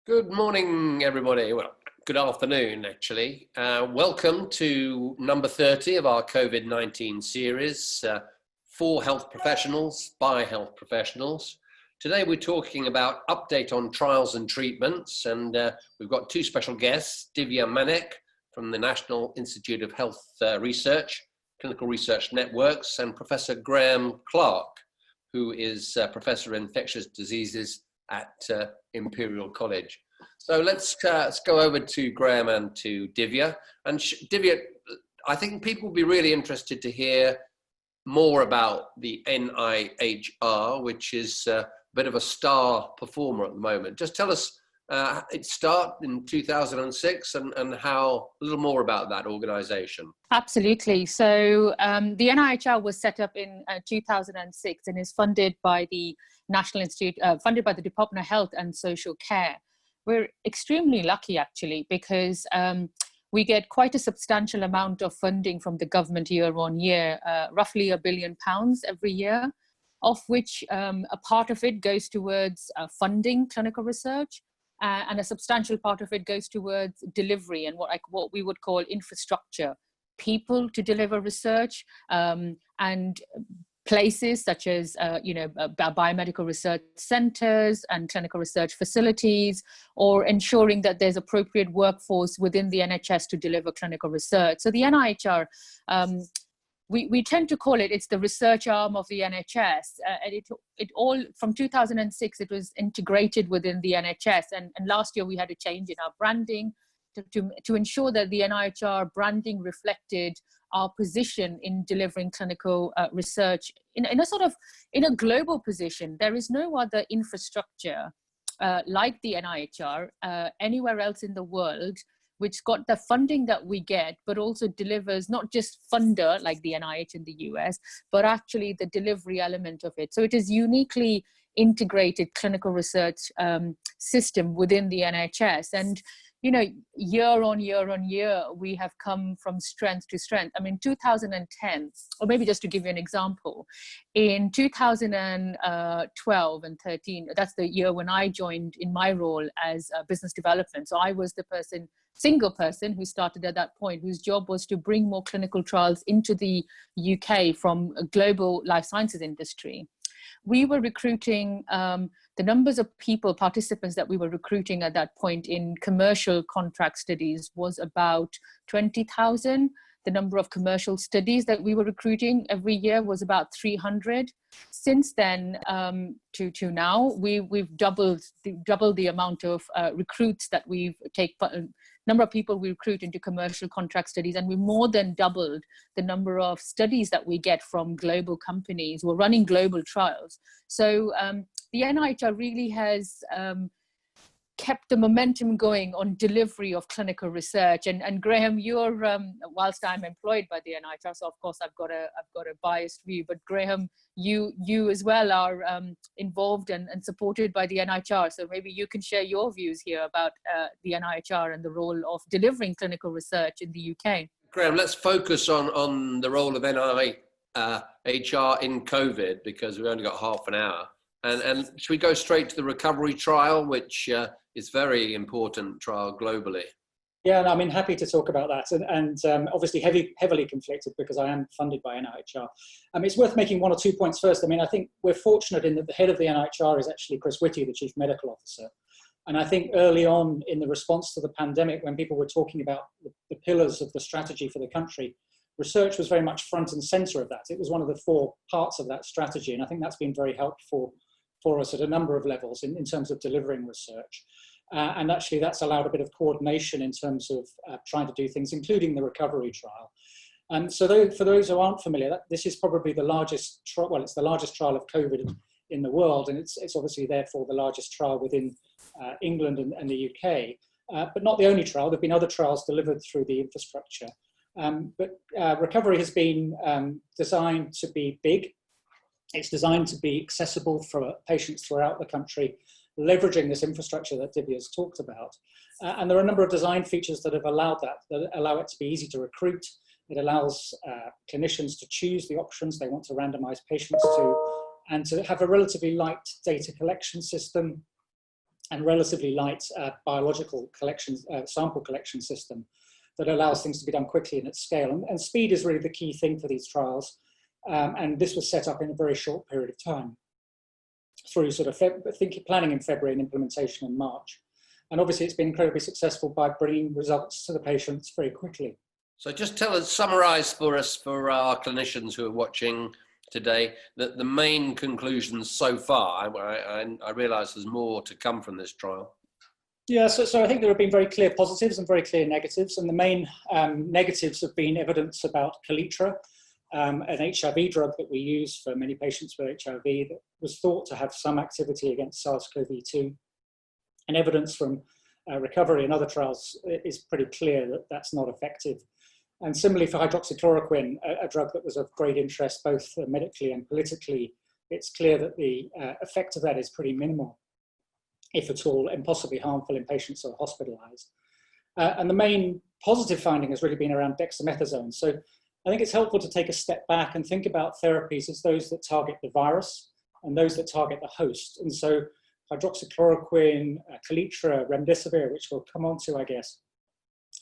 Good morning, everybody. Well, good afternoon, actually. Welcome to number 30 of our COVID-19 series for health professionals, by health professionals. Today, we're talking about update on trials and treatments, and we've got two special guests, Divya Manek from the National Institute of Health Research, Clinical Research Networks, and Professor Graham Cooke, who is Professor of Infectious Diseases at Imperial College. So let's go over to Graham and to Divya. And Divya, I think people will be really interested to hear more about the NIHR, which is a bit of a star performer at the moment. Just tell us, it started in 2006 and how, a little more about that organization. Absolutely. So the NIHR was set up in 2006 and is funded by the National Institute, funded by the Department of Health and Social Care. We're extremely lucky, actually, because we get quite a substantial amount of funding from the government year on year, roughly £1 billion every year, of which a part of it goes towards funding clinical research, and a substantial part of it goes towards delivery and what we would call infrastructure, people to deliver research, and places such as biomedical research centers and clinical research facilities, or ensuring that there's appropriate workforce within the NHS to deliver clinical research. So the NIHR, we tend to call it's the research arm of the NHS, and it all from 2006 it was integrated within the NHS, and last year we had a change in our branding to ensure that the NIHR branding reflected our position in delivering clinical research in a global position. There is no other infrastructure like the NIHR anywhere else in the world which got the funding that we get, but also delivers not just funder like the NIH in the US, but actually the delivery element of it. So it is uniquely integrated clinical research system within the NHS. And year on year, we have come from strength to strength. I mean, 2010, or maybe just to give you an example, in 2012 and 13, that's the year when I joined in my role as business development. So I was the single person who started at that point, whose job was to bring more clinical trials into the UK from a global life sciences industry. We were recruiting, the numbers of participants that we were recruiting at that point in commercial contract studies was about 20,000. The number of commercial studies that we were recruiting every year was about 300. Since then to now, we've doubled the amount of recruits that we've number of people we recruit into commercial contract studies, and we more than doubled the number of studies that we get from global companies who are running global trials. So the NIHR really has kept the momentum going on delivery of clinical research. And Graham, you're whilst I'm employed by the NIHR, so of course I've got a biased view, but Graham, you as well are involved and supported by the NIHR. So maybe you can share your views here about the NIHR and the role of delivering clinical research in the UK. Graham, let's focus on the role of NIHR in COVID, because we've only got half an hour. And should we go straight to the recovery trial, which is very important trial globally? Yeah, I mean, happy to talk about that, and obviously heavily conflicted because I am funded by NIHR. It's worth making one or 2 points first. I mean, I think we're fortunate in that the head of the NIHR is actually Chris Whitty, the Chief Medical Officer. And I think early on in the response to the pandemic, when people were talking about the pillars of the strategy for the country, research was very much front and center of that. It was one of the 4 parts of that strategy, and I think that's been very helpful for us at a number of levels in terms of delivering research. And actually that's allowed a bit of coordination in terms of trying to do things, including the recovery trial. And so for those who aren't familiar, this is probably the largest trial, well, it's the largest trial of COVID in the world, and it's obviously therefore the largest trial within England and the UK, but not the only trial. There have been other trials delivered through the infrastructure. But recovery has been designed to be big. It's designed to be accessible for patients throughout the country, leveraging this infrastructure that Divya has talked about. And there are a number of design features that have allowed that allow it to be easy to recruit. It allows clinicians to choose the options they want to randomize patients to, and to have a relatively light data collection system. and relatively light biological sample collection system that allows things to be done quickly and at scale. And speed is really the key thing for these trials. And this was set up in a very short period of time through sort of planning in February and implementation in March. And obviously it's been incredibly successful by bringing results to the patients very quickly. So just summarize for us, for our clinicians who are watching today, that the main conclusions so far. I realize there's more to come from this trial. Yeah, so I think there have been very clear positives and very clear negatives. And the main negatives have been evidence about Kaletra, an HIV drug that we use for many patients with HIV that was thought to have some activity against SARS-CoV-2. And evidence from recovery and other trials is pretty clear that that's not effective. And similarly for hydroxychloroquine, a drug that was of great interest both medically and politically, it's clear that the effect of that is pretty minimal, if at all, and possibly harmful in patients who are hospitalized. And the main positive finding has really been around dexamethasone. So I think it's helpful to take a step back and think about therapies as those that target the virus and those that target the host. And so hydroxychloroquine, Kaletra, Remdesivir, which we'll come on to, I guess,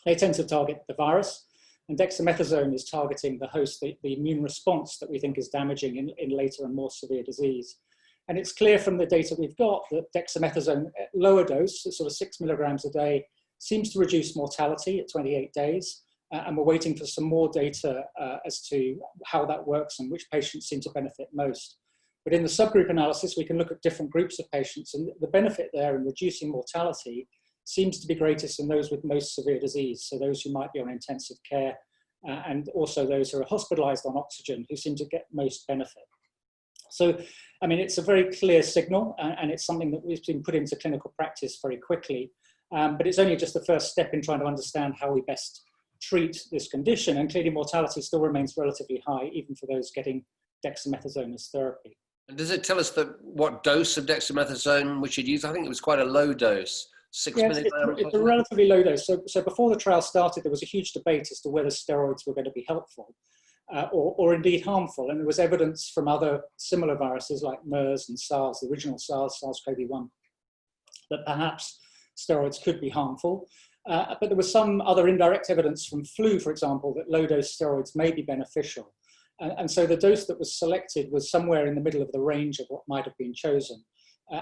they tend to target the virus. And dexamethasone is targeting the host, the immune response that we think is damaging in later and more severe disease. And it's clear from the data we've got that dexamethasone at lower dose, sort of 6 milligrams a day, seems to reduce mortality at 28 days. And we're waiting for some more data as to how that works and which patients seem to benefit most. But in the subgroup analysis, we can look at different groups of patients, and the benefit there in reducing mortality seems to be greatest in those with most severe disease. So those who might be on intensive care and also those who are hospitalized on oxygen who seem to get most benefit. So, I mean, it's a very clear signal and it's something that we've been put into clinical practice very quickly, but it's only just the first step in trying to understand how we best treat this condition. And clearly mortality still remains relatively high, even for those getting dexamethasone as therapy. And does it tell us what dose of dexamethasone we should use? I think it was quite a low dose. 6 milligrams? It's a relatively low dose. So before the trial started, there was a huge debate as to whether steroids were going to be helpful or indeed harmful. And there was evidence from other similar viruses like MERS and SARS, the original SARS-CoV-1, that perhaps steroids could be harmful. But there was some other indirect evidence from flu, for example, that low-dose steroids may be beneficial. And so the dose that was selected was somewhere in the middle of the range of what might have been chosen.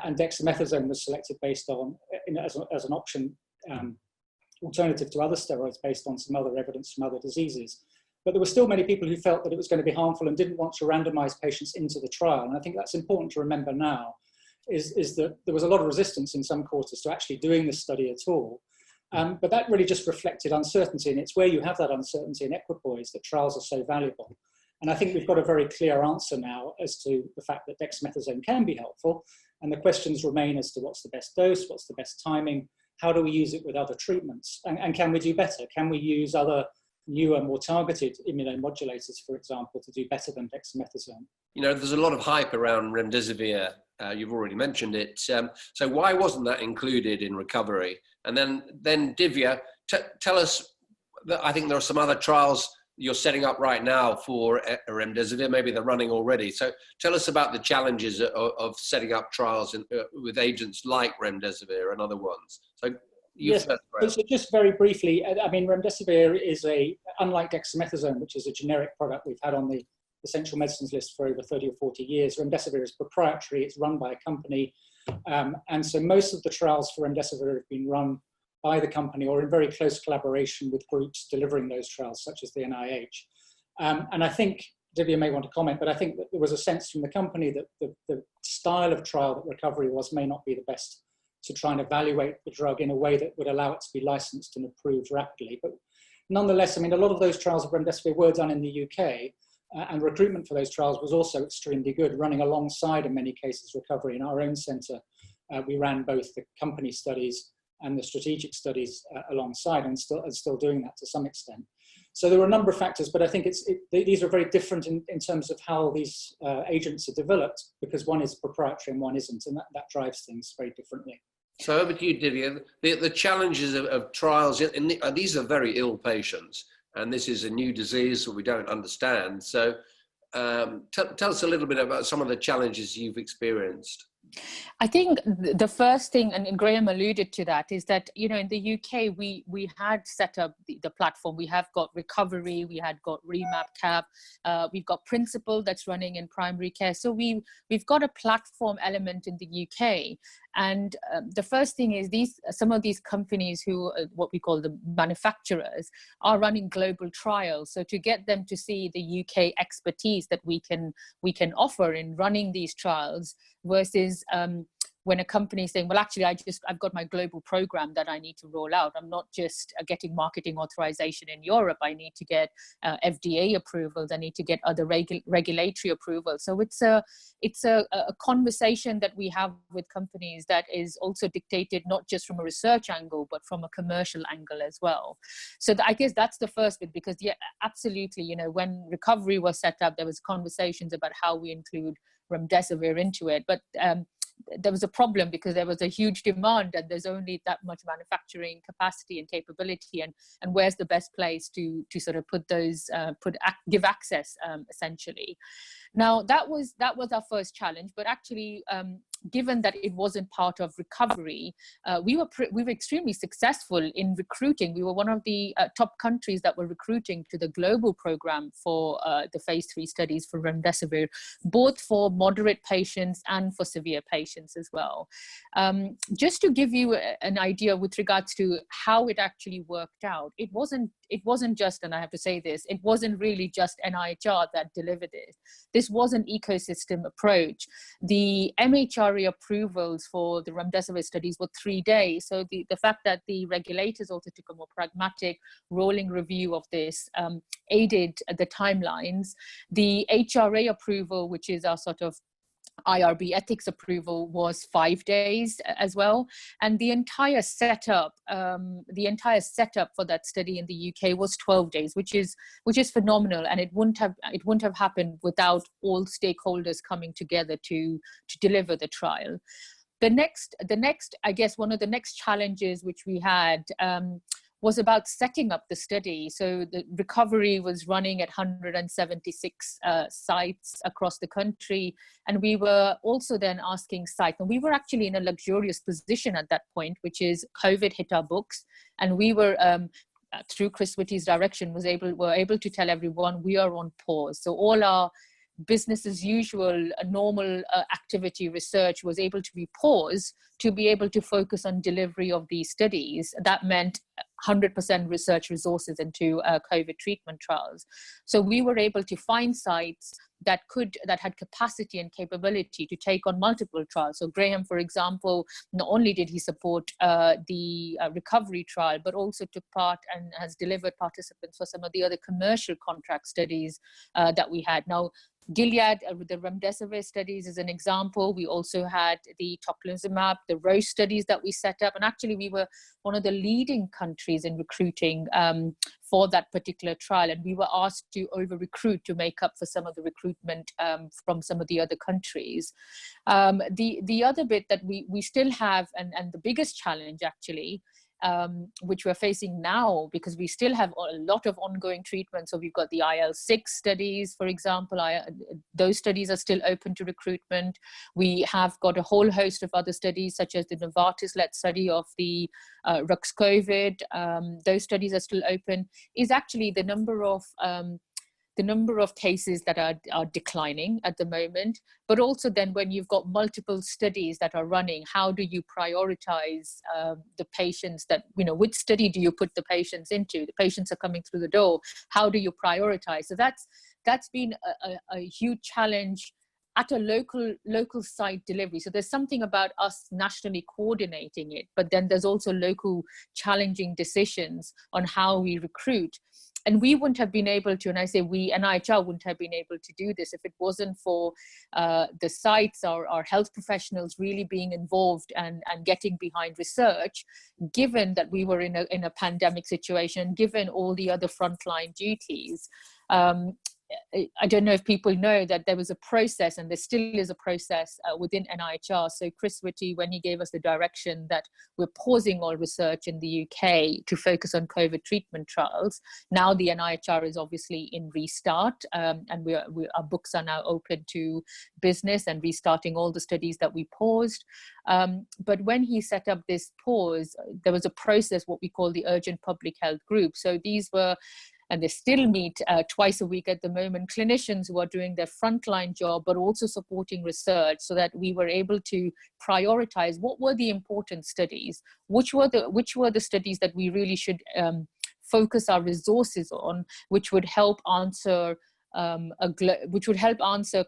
And dexamethasone was selected based on, as an option, alternative to other steroids based on some other evidence from other diseases. But there were still many people who felt that it was going to be harmful and didn't want to randomize patients into the trial. And I think that's important to remember now, is that there was a lot of resistance in some quarters to actually doing this study at all. But that really just reflected uncertainty, and it's where you have that uncertainty in equipoise that trials are so valuable. And I think we've got a very clear answer now as to the fact that dexamethasone can be helpful. And the questions remain as to what's the best dose, what's the best timing, how do we use it with other treatments, and can we do better? Can we use other newer, more targeted immunomodulators, for example, to do better than dexamethasone? You know, there's a lot of hype around Remdesivir. You've already mentioned it. So why wasn't that included in recovery? And then Divya, tell us, that I think there are some other trials you're setting up right now for Remdesivir, maybe they're running already. So tell us about the challenges of setting up trials with agents like Remdesivir and other ones. So yes, so just very briefly, I mean, Remdesivir is unlike dexamethasone, which is a generic product we've had on the essential medicines list for over 30 or 40 years. Remdesivir is proprietary, it's run by a company. And so most of the trials for Remdesivir have been run by the company or in very close collaboration with groups delivering those trials, such as the NIH. And I think, Divya may want to comment, but I think that there was a sense from the company that the style of trial that recovery may not be the best to try and evaluate the drug in a way that would allow it to be licensed and approved rapidly. But nonetheless, I mean, a lot of those trials of Remdesivir were done in the UK, and recruitment for those trials was also extremely good, running alongside, in many cases, recovery. In our own centre, we ran both the company studies and the strategic studies alongside, and still doing that to some extent. So there were a number of factors, but I think these are very different in terms of how these agents are developed, because one is proprietary and one isn't, and that drives things very differently. So over to you, Divya. The challenges of trials, these are very ill patients, and this is a new disease that we don't understand. So tell us a little bit about some of the challenges you've experienced. I think the first thing, and Graham alluded to that, is that, you know, in the UK, we had set up the platform. We have got Recovery, we had got Remap Cap, we've got Principle that's running in primary care. So we've got a platform element in the UK. And the first thing is some of these companies who, what we call the manufacturers, are running global trials. So to get them to see the UK expertise that we can offer in running these trials versus when a company is saying, well, actually, I've got my global program that I need to roll out. I'm not just getting marketing authorization in Europe. I need to get FDA approvals. I need to get other regulatory approvals. So it's a conversation that we have with companies that is also dictated not just from a research angle, but from a commercial angle as well. So I guess that's the first bit, because yeah, absolutely, you know, when Recovery was set up, there was conversations about how we include Remdesivir into it, but there was a problem because there was a huge demand and there's only that much manufacturing capacity and capability, and where's the best place to sort of put those give access essentially. Now that was our first challenge, but actually given that it wasn't part of Recovery, we were extremely successful in recruiting. We were one of the top countries that were recruiting to the global program for the phase 3 studies for Remdesivir, both for moderate patients and for severe patients as well. Just to give you an idea with regards to how it actually worked out, it wasn't just, and I have to say this, it wasn't really just NIHR that delivered it. This was an ecosystem approach. The MHRA approvals for the Remdesivir studies were 3 days. So the fact that the regulators also took a more pragmatic rolling review of this aided the timelines. The HRA approval, which is our sort of IRB ethics approval, was 5 days as well, and the entire setup for that study in the UK was 12 days, which is phenomenal, and it wouldn't have happened without all stakeholders coming together to deliver the trial. The next, I guess, one of the next challenges which we had was about setting up the study. So the Recovery was running at 176 sites across the country. And we were also then asking sites, and we were actually in a luxurious position at that point, which is COVID hit our books. And we were, through Chris Whitty's direction, were able to tell everyone we are on pause. So all our business as usual, normal activity research was able to be paused to be able to focus on delivery of these studies. That meant 100% research resources into COVID treatment trials. So we were able to find sites that had capacity and capability to take on multiple trials. So Graham, for example, not only did he support the Recovery trial, but also took part and has delivered participants for some of the other commercial contract studies that we had. Now, Gilead with the Remdesivir studies is an example. We also had the Tocilizumab, the Roche studies that we set up, and actually we were one of the leading countries in recruiting for that particular trial, and we were asked to over-recruit to make up for some of the recruitment from some of the other countries. The other bit that we still have, and the biggest challenge actually, which we're facing now, because we still have a lot of ongoing treatment. So we've got the IL-6 studies, for example. Those studies are still open to recruitment. We have got a whole host of other studies, such as the Novartis-led study of the Rux COVID. Those studies are still open. Is actually the number of cases that are declining at the moment, but also then when you've got multiple studies that are running, how do you prioritize the patients that, which study do you put the patients into? The patients are coming through the door. How do you prioritize? So that's been a huge challenge at a local site delivery. So there's something about us nationally coordinating it, but then there's also local challenging decisions on how we recruit. And we wouldn't have been able to, and I say we, NIHR wouldn't have been able to do this if it wasn't for the sites, our health professionals really being involved and getting behind research, given that we were in a pandemic situation, given all the other frontline duties. I don't know if people know that there was a process, and there still is a process within NIHR. So Chris Whitty, when he gave us the direction that we're pausing all research in the UK to focus on COVID treatment trials, now the NIHR is obviously in restart, and our books are now open to business and restarting all the studies that we paused. But when he set up this pause, there was a process, what we call the Urgent Public Health Group. So these were, and they still meet twice a week at the moment, clinicians who are doing their frontline job, but also supporting research, so that we were able to prioritize what were the important studies, which were the studies that we really should focus our resources on, which would help answer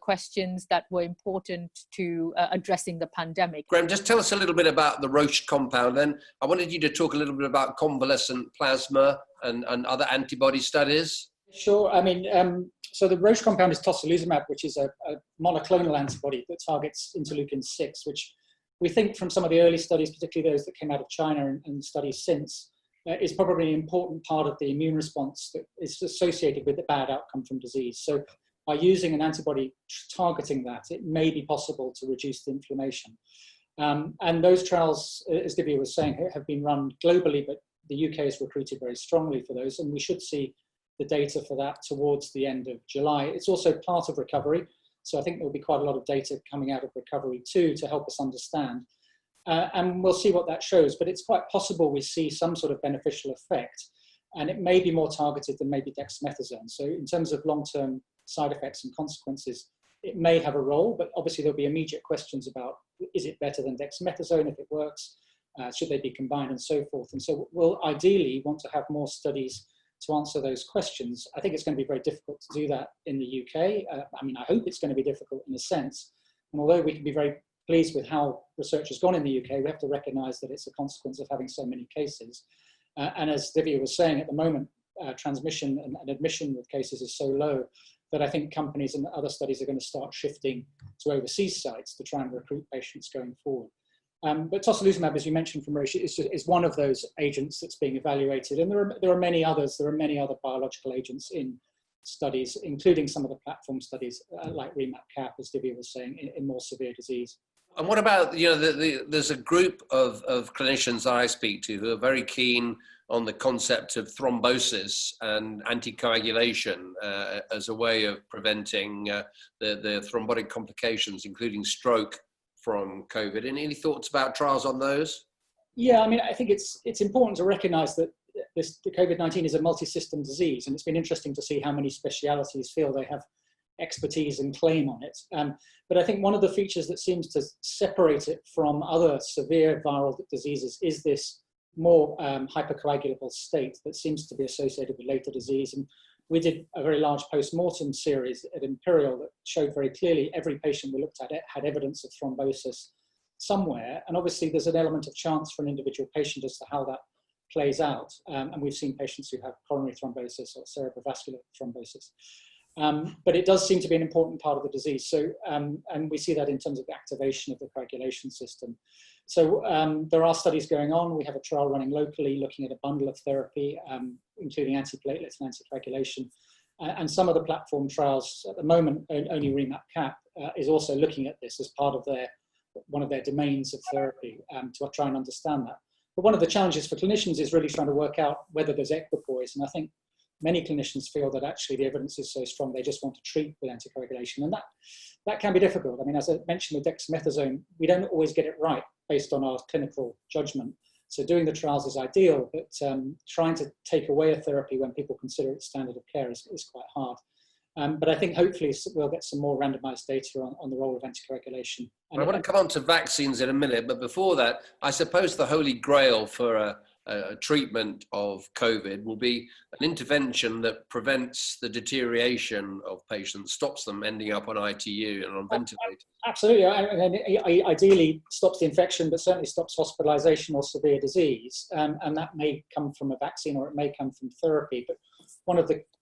questions that were important to addressing the pandemic. Graham, just tell us a little bit about the Roche compound. Then I wanted you to talk a little bit about convalescent plasma and other antibody studies. Sure. I mean, so the Roche compound is tocilizumab, which is a monoclonal antibody that targets interleukin-6, which we think from some of the early studies, particularly those that came out of China and studies since, is probably an important part of the immune response that is associated with the bad outcome from disease. So by using an antibody targeting that, it may be possible to reduce the inflammation. And those trials, as Divya was saying, have been run globally, but the UK has recruited very strongly for those, and we should see the data for that towards the end of July. It's also part of recovery, so I think there will be quite a lot of data coming out of recovery too to help us understand. And we'll see what that shows, but it's quite possible we see some sort of beneficial effect, and it may be more targeted than maybe dexamethasone. So in terms of long-term side effects and consequences, it may have a role, but obviously there'll be immediate questions about, is it better than dexamethasone if it works? Should they be combined and so forth? And so we'll ideally want to have more studies to answer those questions. I think it's going to be very difficult to do that in the UK. I mean, I hope it's going to be difficult in a sense. And although we can be very pleased with how research has gone in the UK, we have to recognise that it's a consequence of having so many cases. And as Divya was saying, at the moment, transmission and admission of cases is so low that I think companies and other studies are going to start shifting to overseas sites to try and recruit patients going forward. But tocilizumab, as you mentioned from Roche, is one of those agents that's being evaluated. And there are many others. There are many other biological agents in studies, including some of the platform studies like REMAP-CAP, as Divya was saying, in more severe disease. And what about, there's a group of clinicians that I speak to who are very keen on the concept of thrombosis and anticoagulation as a way of preventing the thrombotic complications, including stroke from COVID. Any thoughts about trials on those? Yeah, I mean, I think it's important to recognise that the COVID-19 is a multi-system disease, and it's been interesting to see how many specialities feel they have expertise and claim on it. But I think one of the features that seems to separate it from other severe viral diseases is this more hypercoagulable state that seems to be associated with later disease. And we did a very large post-mortem series at Imperial that showed very clearly every patient we looked at it had evidence of thrombosis somewhere. And obviously there's an element of chance for an individual patient as to how that plays out. And we've seen patients who have coronary thrombosis or cerebrovascular thrombosis. But it does seem to be an important part of the disease. So, and we see that in terms of the activation of the coagulation system. So there are studies going on. We have a trial running locally looking at a bundle of therapy, including antiplatelets and anticoagulation. And some of the platform trials at the moment, only REMAP-CAP is also looking at this as part of one of their domains of therapy to try and understand that. But one of the challenges for clinicians is really trying to work out whether there's equipoise. And I think many clinicians feel that actually the evidence is so strong they just want to treat with anticoagulation, and that can be difficult. I mean, as I mentioned with dexamethasone, we don't always get it right based on our clinical judgment. So doing the trials is ideal, but trying to take away a therapy when people consider it standard of care is quite hard. But I think hopefully we'll get some more randomised data on the role of anticoagulation. I want to come on to vaccines in a minute, but before that, I suppose the holy grail for a treatment of COVID will be an intervention that prevents the deterioration of patients, stops them ending up on ITU and on ventilators. Absolutely, and ideally stops the infection, but certainly stops hospitalisation or severe disease. And that may come from a vaccine or it may come from therapy. But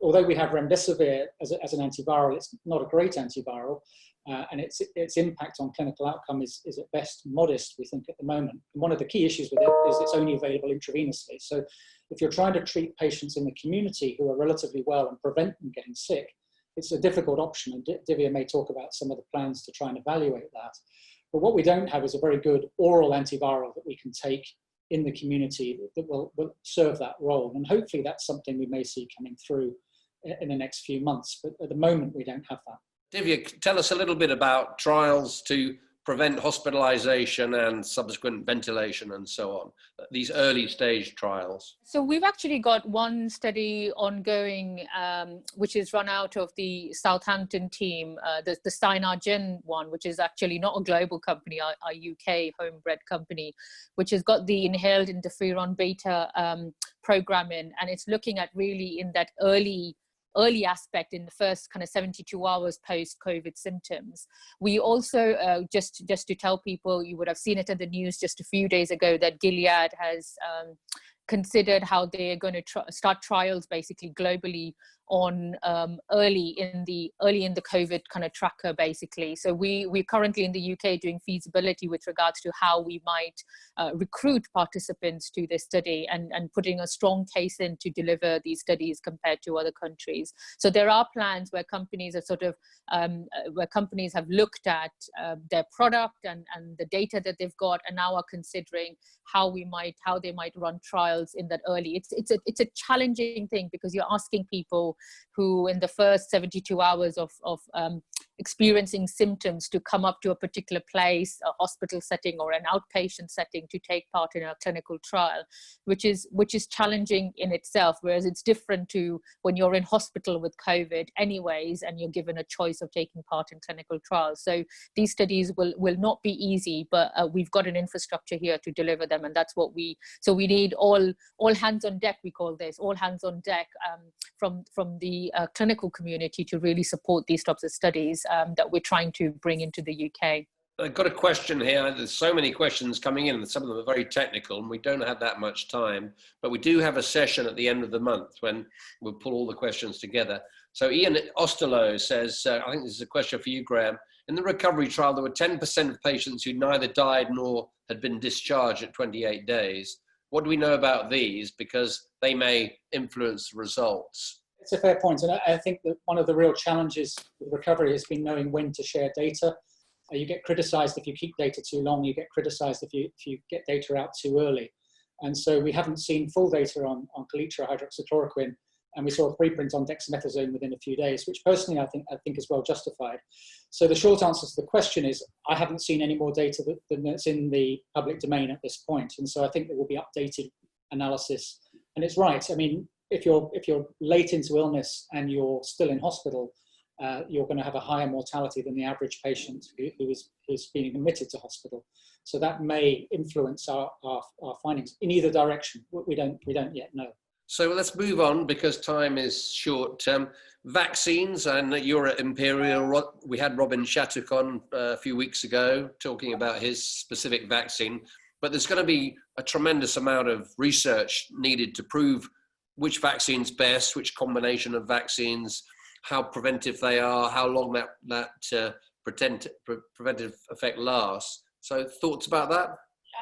although we have Rendezvous as an antiviral, it's not a great antiviral. And its impact on clinical outcome is at best modest, we think, at the moment. And one of the key issues with it is it's only available intravenously. So if you're trying to treat patients in the community who are relatively well and prevent them getting sick, it's a difficult option, and Divya may talk about some of the plans to try and evaluate that. But what we don't have is a very good oral antiviral that we can take in the community that will serve that role. And hopefully that's something we may see coming through in the next few months. But at the moment, we don't have that. Divya, tell us a little bit about trials to prevent hospitalization and subsequent ventilation and so on, these early stage trials. So we've actually got one study ongoing, which is run out of the Southampton team, the Stein-Arjen one, which is actually not a global company, our UK homebred company, which has got the inhaled interferon beta program in, and it's looking at really in that early aspect in the first kind of 72 hours post-COVID symptoms. We also, just to tell people, you would have seen it in the news just a few days ago that Gilead has considered how they're going to start trials basically globally on early in the COVID kind of tracker basically. So we're currently in the UK doing feasibility with regards to how we might recruit participants to this study and putting a strong case in to deliver these studies compared to other countries. So there are plans where companies are sort of where companies have looked at their product and the data that they've got, and now are considering how they might run trials in that early. It's a challenging thing because you're asking people who in the first 72 hours of experiencing symptoms to come up to a particular place, a hospital setting or an outpatient setting to take part in a clinical trial, which is challenging in itself, whereas it's different to when you're in hospital with COVID anyways and you're given a choice of taking part in clinical trials. So these studies will not be easy, but we've got an infrastructure here to deliver them, and that's what we need all hands on deck, we call this, all hands on deck from the clinical community to really support these types of studies that we're trying to bring into the UK. I've got a question here. There's so many questions coming in, and some of them are very technical, and we don't have that much time, but we do have a session at the end of the month when we'll pull all the questions together. So Ian Osterloh says, I think this is a question for you, Graham. In the recovery trial, there were 10% of patients who neither died nor had been discharged at 28 days. What do we know about these? Because they may influence the results. It's a fair point, and I think that one of the real challenges with recovery has been knowing when to share data. You get criticised if you keep data too long, you get criticised if you get data out too early. And so we haven't seen full data on Kaletra hydroxychloroquine, and we saw a preprint on Dexamethasone within a few days, which personally I think is well justified. So the short answer to the question is I haven't seen any more data than that's in the public domain at this point. And so I think there will be updated analysis. And it's right. I mean, if you're late into illness and you're still in hospital, you're going to have a higher mortality than the average patient who's being admitted to hospital. So that may influence our findings in either direction. We don't yet know. So let's move on because time is short. Vaccines, and you're at Imperial. We had Robin Shattuck on a few weeks ago talking about his specific vaccine, but there's going to be a tremendous amount of research needed to prove which vaccine's best, which combination of vaccines, how preventive they are, how long that preventive effect lasts. So thoughts about that?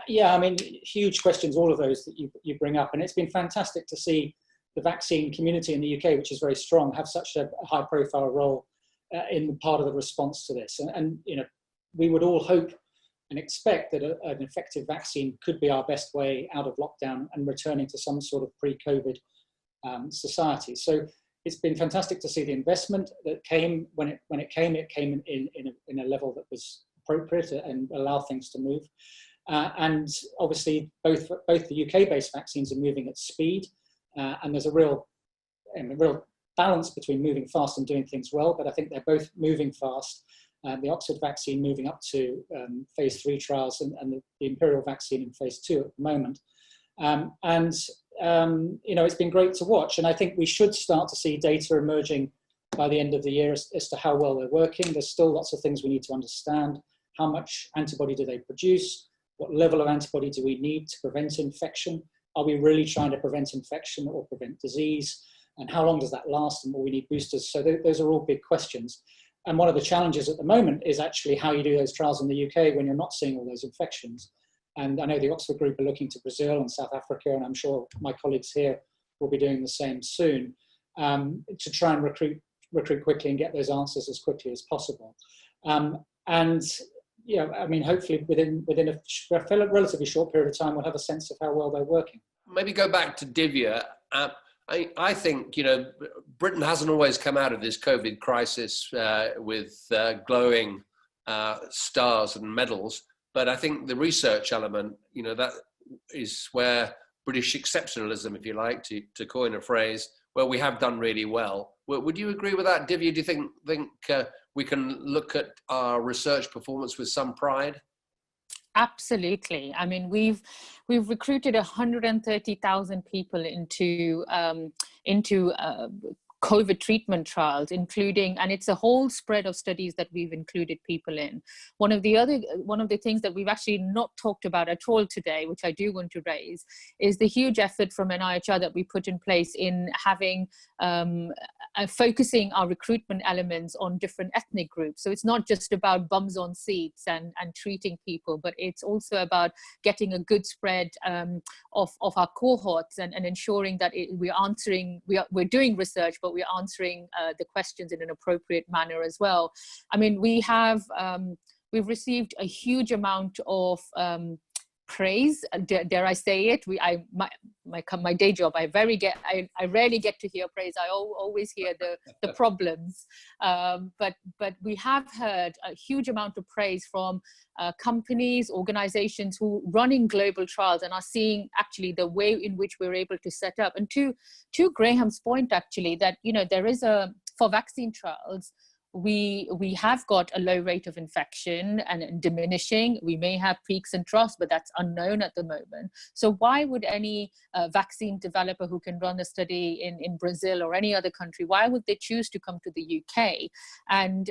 Yeah, I mean, huge questions, all of those that you bring up. And it's been fantastic to see the vaccine community in the UK, which is very strong, have such a high profile role in part of the response to this. And you know, we would all hope and expect that an effective vaccine could be our best way out of lockdown and returning to some sort of pre-COVID society. So it's been fantastic to see the investment that came when it came in a level that was appropriate and allow things to move. And obviously, both the UK-based vaccines are moving at speed, and there's a real balance between moving fast and doing things well. But I think they're both moving fast. The Oxford vaccine moving up to phase 3 trials, and the Imperial vaccine in phase 2 at the moment. You know, it's been great to watch, and I think we should start to see data emerging by the end of the year as to how well they're working. There's still lots of things we need to understand. How much antibody do they produce? What level of antibody do we need to prevent infection? Are we really trying to prevent infection or prevent disease? And how long does that last? And will we need boosters? So those are all big questions. And one of the challenges at the moment is actually how you do those trials in the UK when you're not seeing all those infections. And I know the Oxford group are looking to Brazil and South Africa, and I'm sure my colleagues here will be doing the same soon, to try and recruit recruit quickly and get those answers as quickly as possible. And yeah, I mean, hopefully within a relatively short period of time, we'll have a sense of how well they're working. Maybe go back to Divya. I think, you know, Britain hasn't always come out of this COVID crisis with glowing stars and medals, but I think the research element, you know, that is where British exceptionalism, if you like, to coin a phrase, where we have done really well. Would you agree with that, Divya? Do you think we can look at our research performance with some pride? Absolutely. I mean, we've recruited 130,000 people into COVID treatment trials, including, and it's a whole spread of studies that we've included people in. One of the things that we've actually not talked about at all today, which I do want to raise, is the huge effort from NIHR that we put in place in having focusing our recruitment elements on different ethnic groups. So it's not just about bums on seats and treating people, but it's also about getting a good spread of our cohorts and ensuring that we're doing research, but we're answering the questions in an appropriate manner as well. I mean, we've received a huge amount of praise, dare I say it. My day job, I rarely get to hear praise. I always hear the problems, but we have heard a huge amount of praise from companies, organizations who running global trials and are seeing actually the way in which we're able to set up. And to Graham's point, actually, that, you know, there is for vaccine trials, we have got a low rate of infection and diminishing. We may have peaks and troughs, but that's unknown at the moment. So why would any vaccine developer who can run a study in Brazil or any other country, why would they choose to come to the UK? And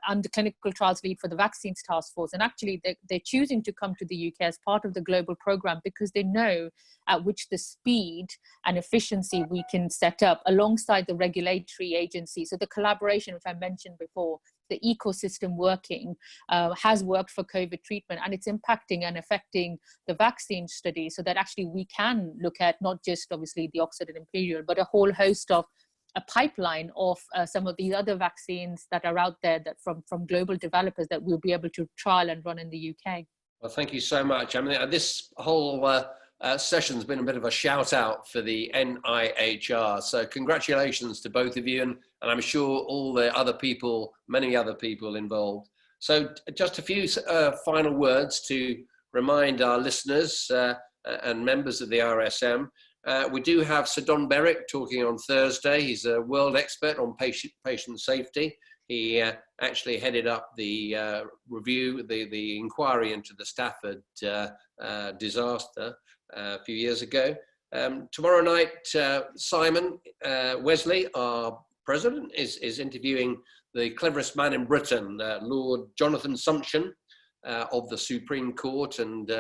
I'm the clinical trials lead for the vaccines task force. And actually they're choosing to come to the UK as part of the global program because they know at which the speed and efficiency we can set up alongside the regulatory agency. So the collaboration, which I mentioned before, the ecosystem working has worked for COVID treatment, and it's impacting and affecting the vaccine study, so that actually we can look at not just obviously the Oxford and Imperial, but a whole host of a pipeline of some of these other vaccines that are out there that from global developers that we'll be able to trial and run in the UK. Well, thank you so much. I mean, this whole session's been a bit of a shout out for the NIHR. So congratulations to both of you, and I'm sure all the other people, many other people involved. So just a few final words to remind our listeners and members of the RSM. We do have Sir Don Berwick talking on Thursday. He's a world expert on patient safety. He actually headed up the review, the inquiry into the Stafford disaster a few years ago. Tomorrow night, Simon Wesley, our president, is interviewing the cleverest man in Britain, Lord Jonathan Sumption of the Supreme Court, and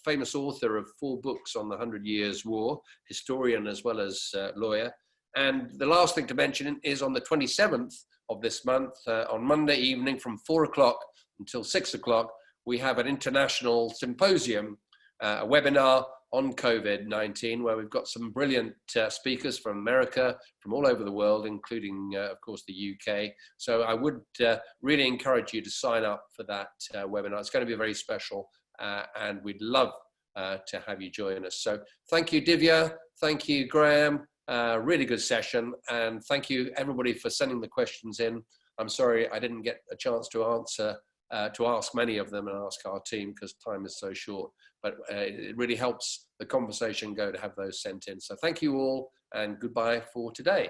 famous author of 4 books on the 100 Years' War, historian as well as lawyer. And the last thing to mention is on the 27th of this month, on Monday evening from 4 o'clock until 6 o'clock, we have an international symposium, a webinar on COVID-19, where we've got some brilliant speakers from America, from all over the world, including, of course, the UK. So I would really encourage you to sign up for that webinar. It's going to be very special, and we'd love to have you join us. So thank you, Divya. Thank you, Graham. Really good session. And thank you, everybody, for sending the questions in. I'm sorry I didn't get a chance to answer, to ask many of them and ask our team because time is so short. But it really helps the conversation go to have those sent in. So thank you all, and goodbye for today.